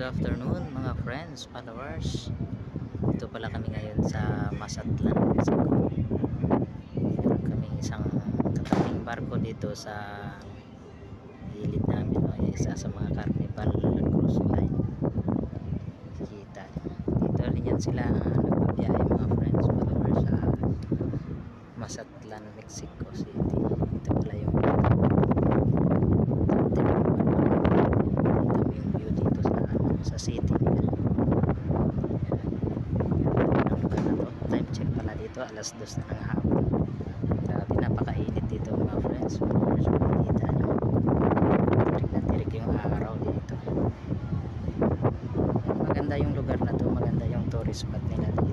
Good afternoon mga friends, followers. Dito pala kami ngayon sa Mazatlan, Mexico. Meron kaming isang katabing barko dito sa gilid namin, no? Isa sa mga Carnival cruise line. Kita dito rin yan sila nagbabiyahe mga friends, followers, sa Mazatlan, Mexico City. Ito pala yung sa city nila. Time check pala dito, alas 2 na ng hapon. Grabe, napakainit dito mga friends. Kita nyo, tirik na tirik yung araw dito. Maganda yung lugar na to, maganda yung tourist spot nila dito.